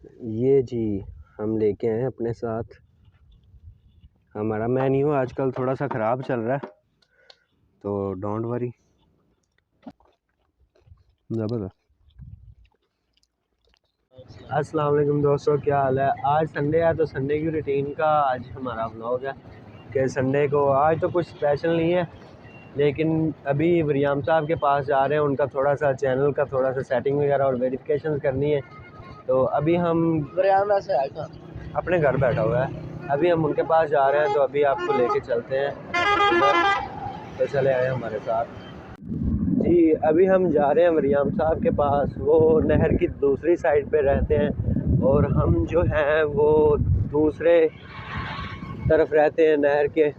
ये जी हम लेके आए हैं अपने साथ। हमारा मेन्यू आजकल थोड़ा सा ख़राब चल रहा है, तो डोंट वरी। ज़बरदस्त। अस्सलाम वालेकुम दोस्तों, क्या हाल है। आज संडे है तो संडे की रूटीन का आज हमारा व्लॉग है कि संडे को आज तो कुछ स्पेशल नहीं है, लेकिन अभी वरियाम साहब के पास जा रहे हैं। उनका थोड़ा सा चैनल का थोड़ा सा सेटिंग वगैरह और वेरिफिकेशन करनी है, तो अभी हम वरियाम से अपने घर बैठा हुआ है। अभी हम उनके पास जा रहे हैं, तो अभी आपको लेके चलते हैं उधर। तो चले आए हमारे साथ जी। अभी हम जा रहे हैं वरियाम साहब के पास। वो नहर की दूसरी साइड पे रहते हैं और हम जो हैं वो दूसरे तरफ रहते हैं नहर के।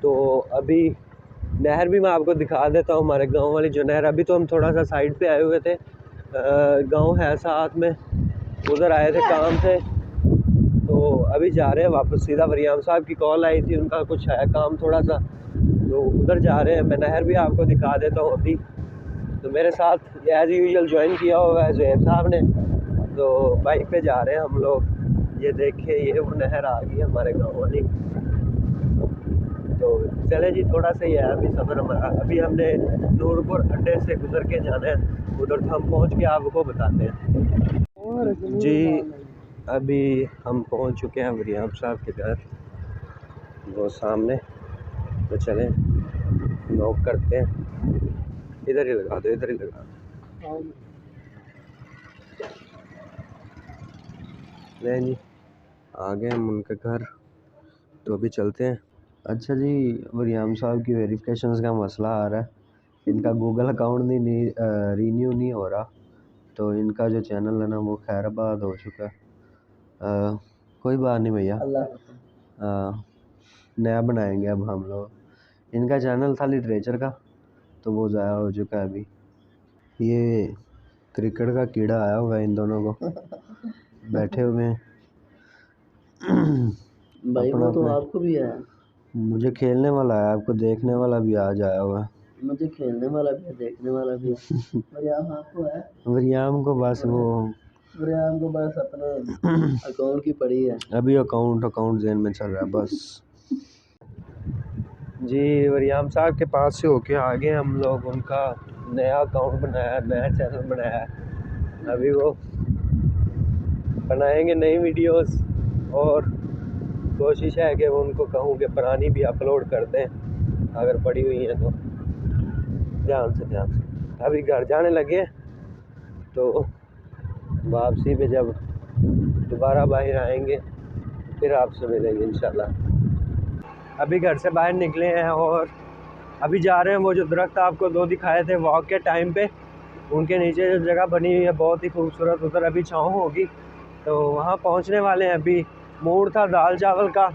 तो अभी नहर भी मैं आपको दिखा देता हूँ, हमारे गांव वाली जो नहर। अभी तो हम थोड़ा सा साइड पे आए हुए थे, गांव है साथ में, उधर आए थे काम से। तो अभी जा रहे हैं वापस सीधा। वरियाम साहब की कॉल आई थी, उनका कुछ है काम थोड़ा सा, तो उधर जा रहे हैं। मैं नहर भी आपको दिखा देता हूँ अभी। तो मेरे साथ एज़ यूजुअल ज्वाइन किया हुआ है ज़ुहैब साहब ने। तो बाइक पे जा रहे हैं हम लोग। ये देखिए, ये वो नहर आ गई है हमारे गांव वाली। तो चले जी, थोड़ा सा ही है अभी सफ़र हमारा। अभी हमने नूरपुर अड्डे से गुजर के जाना है उधर, तो हम पहुंच के आपको बताते हैं जी। अभी हम पहुंच चुके हैं वरियाम साहब के घर, वो सामने। तो चलें नॉक करते हैं। इधर ही लगा दो, इधर ही लगा दो। नहीं जी, आ गए हम उनके घर, तो अभी चलते हैं। अच्छा जी, वरियाम साहब की वेरिफिकेशन का मसला आ रहा है। इनका गूगल अकाउंट नहीं रीन्यू नहीं हो रहा, तो इनका जो चैनल है ना वो खैराबाद हो चुका है। कोई बात नहीं भैया, नया बनाएंगे अब हम लोग। इनका चैनल था लिटरेचर का, तो वो ज़ाया हो चुका है अभी। ये क्रिकेट का कीड़ा आया हुआ है इन दोनों को, बैठे हुए हैं भाई वो तो आपको भी है। मुझे खेलने वाला है, आपको देखने वाला भी आज आया हुआ है। मुझे खेलने वाला भी है, देखने वाला भी है। वरियाम आपको है। वरियाम को बस वो वरियाम को बस अपने अकाउंट की पड़ी है। अभी अकाउंट जेन में चल रहा है बस जी। वरियाम साहब के पास से होके आगे हम लोग, उनका नया अकाउंट बनाया, नया चैनल बनाया है। अभी वो बनाएंगे नई वीडियोस, और कोशिश है कि वो उनको कहूँ कि पुरानी भी अपलोड कर दें अगर पड़ी हुई हैं तो। ध्यान से अभी घर जाने लगे, तो वापसी पे जब दोबारा बाहर आएंगे फिर आपसे मिलेंगे इंशाल्लाह। अभी घर से बाहर निकले हैं और अभी जा रहे हैं। वो जो दरख्त आपको दो दिखाए थे वॉक के टाइम पे, उनके नीचे जो जगह बनी हुई है बहुत ही खूबसूरत, उधर अभी छाँव होगी, तो वहाँ पहुँचने वाले हैं। अभी मूड था दाल चावल का,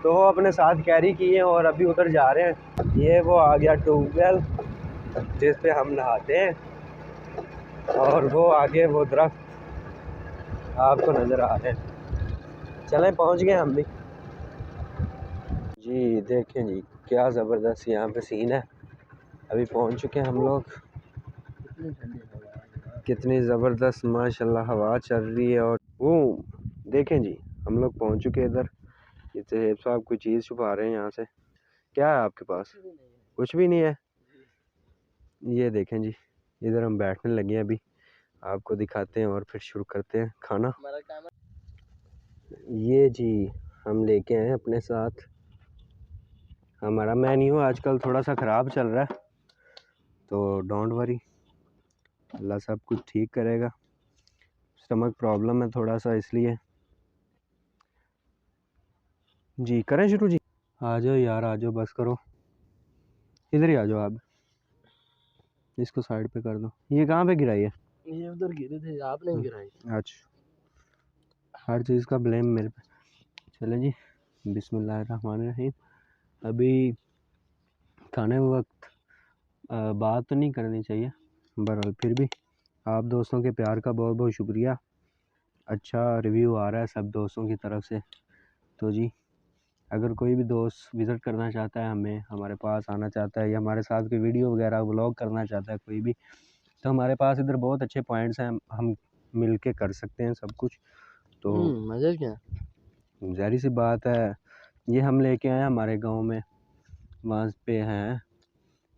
तो वो अपने साथ कैरी किए और अभी उधर जा रहे हैं। ये वो आ गया ट्यूबवेल जिस पे हम नहाते हैं, और वो आगे वो दरख्त आपको नज़र आ रहे हैं। चलें, पहुँच गए हम भी जी। देखें जी, क्या ज़बरदस्त यहाँ पे सीन है। अभी पहुँच चुके हैं हम लोग। कितनी ज़बरदस्त माशाल्लाह हवा चल रही है। और वो देखें जी, हम लोग पहुँच चुके हैं इधर। ये ज़ुहैब साहब कोई चीज़ छुपा रहे हैं यहाँ से। क्या है आपके पास? कुछ भी नहीं है। ये देखें जी, इधर हम बैठने लगे हैं। अभी आपको दिखाते हैं और फिर शुरू करते हैं खाना। ये जी हम लेके आए हैं अपने साथ। हमारा मेन्यू आजकल थोड़ा सा ख़राब चल रहा है, तो डोंट वरी, अल्लाह सब कुछ ठीक करेगा। स्टमक प्रॉब्लम है थोड़ा सा, इसलिए जी। करें शुरू जी? आ जाओ यार, आ जाओ, बस करो, इधर ही आ जाओ आप। इसको साइड पे कर दो। ये कहाँ पे गिराई है? ये उधर गिरे थे, आपने गिराई। अच्छा, हर चीज़ का ब्लेम मेरे पे। चलें जी, बिस्मिल्लाहिर्रहमानिर्रहीम। अभी खाने वक्त बात तो नहीं करनी चाहिए, बहरहाल फिर भी आप दोस्तों के प्यार का बहुत बहुत शुक्रिया। अच्छा रिव्यू आ रहा है सब दोस्तों की तरफ से। तो जी, अगर कोई भी दोस्त विज़िट करना चाहता है, हमें हमारे पास आना चाहता है, या हमारे साथ कोई वीडियो वगैरह व्लॉग करना चाहता है कोई भी, तो हमारे पास इधर बहुत अच्छे पॉइंट्स हैं, हम मिल के कर सकते हैं सब कुछ। तो मज़ा क्या? ज़ाहिर सी बात है, ये हम लेके आए हमारे गांव में, वहाँ पे हैं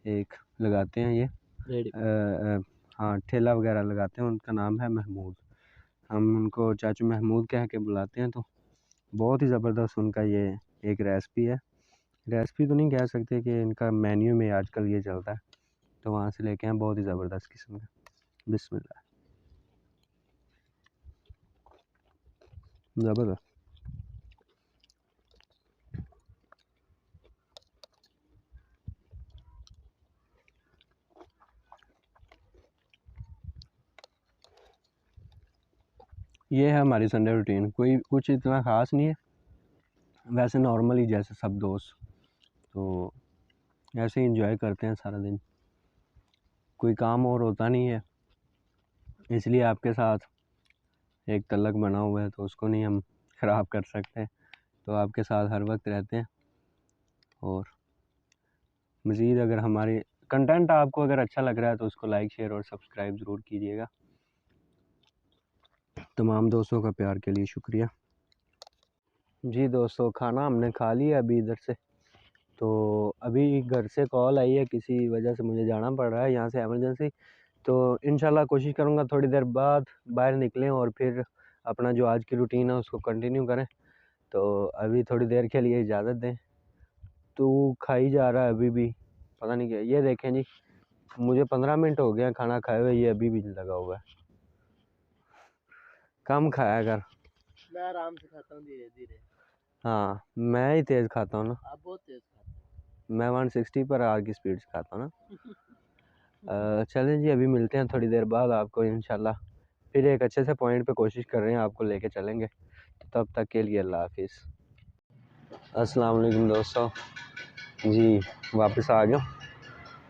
एक लगाते हैं ये हाँ ठेला वगैरह लगाते हैं, उनका नाम है महमूद। हम उनको चाचू महमूद कह के बुलाते हैं। तो बहुत ही ज़बरदस्त उनका ये एक रेसिपी है, रेसिपी तो नहीं कह सकते कि इनका मेन्यू में आजकल ये चलता है। तो वहाँ से लेके आए, बहुत ही ज़बरदस्त किस्म का। बिस्मिल्लाह, ज़बरदस्त। ये है हमारी संडे रूटीन, कोई कुछ इतना ख़ास नहीं है, वैसे नॉर्मली जैसे सब दोस्त तो ऐसे ही इंजॉय करते हैं सारा दिन। कोई काम और होता नहीं है, इसलिए आपके साथ एक तलक बना हुआ है, तो उसको नहीं हम ख़राब कर सकते। तो आपके साथ हर वक्त रहते हैं। और मज़ीद अगर हमारी कंटेंट आपको अगर अच्छा लग रहा है तो उसको लाइक शेयर और सब्सक्राइब ज़रूर कीजिएगा। तमाम दोस्तों का प्यार के लिए शुक्रिया। जी दोस्तों, खाना हमने खा लिया अभी इधर से। तो अभी घर से कॉल आई है, किसी वजह से मुझे जाना पड़ रहा है यहाँ से एमरजेंसी। तो इंशाल्लाह कोशिश करूँगा थोड़ी देर बाद बाहर निकलें और फिर अपना जो आज की रूटीन है उसको कंटिन्यू करें। तो अभी थोड़ी देर के लिए इजाज़त दें। तो खाई जा रहा है अभी भी, पता नहीं क्या। ये देखें जी, मुझे 15 मिनट हो गए हैं खाना खाए हुए, ये अभी भी लगा हुआ है। कम खाया कर। मैं आराम से खाता हूँ धीरे धीरे। हाँ, मैं ही तेज़ खाता हूँ ना। आप बहुत तेज खाते मैं 160 पर आवर की स्पीड से खाता हूँ ना। चलें जी, अभी मिलते हैं थोड़ी देर बाद आपको इंशाल्लाह। फिर एक अच्छे से पॉइंट पे कोशिश कर रहे हैं, आपको लेके चलेंगे। तो तब तक के लिए अल्लाह हाफिज़। अस्सलाम वालेकुम दोस्तों, जी वापस आ गया।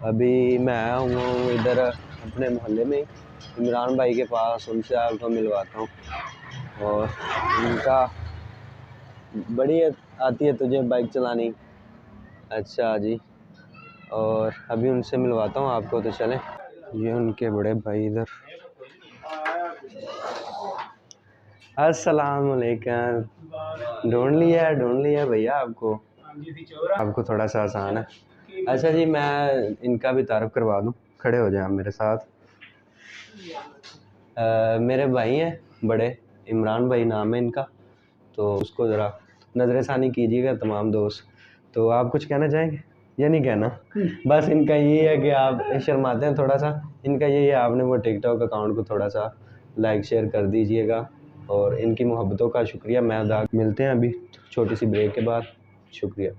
अभी मैं आया हुआ हूँ इधर अपने मोहल्ले में इमरान भाई के पास, उनसे आपको मिलवाता हूँ। और उनका बड़ी आती है तुझे बाइक चलानी? अच्छा जी। और अभी उनसे मिलवाता हूँ आपको, तो चलें। ये उनके बड़े भाई इधर। अस्सलाम वालेकुम। ढूंढ लिया भैया आपको। आपको थोड़ा सा आसान है। अच्छा जी, मैं इनका भी तारुफ करवा दूँ, खड़े हो जाए आप मेरे साथ। मेरे भाई हैं बड़े, इमरान भाई नाम है इनका। तो उसको ज़रा नज़रसानी कीजिएगा तमाम दोस्त। तो आप कुछ कहना चाहेंगे या नहीं कहना? बस इनका यही है कि आप शर्माते हैं थोड़ा सा। इनका यही है, आपने वो टिकटॉक अकाउंट को थोड़ा सा लाइक शेयर कर दीजिएगा। और इनकी मोहब्बतों का शुक्रिया मैं अदा। मिलते हैं अभी छोटी सी ब्रेक के बाद। शुक्रिया।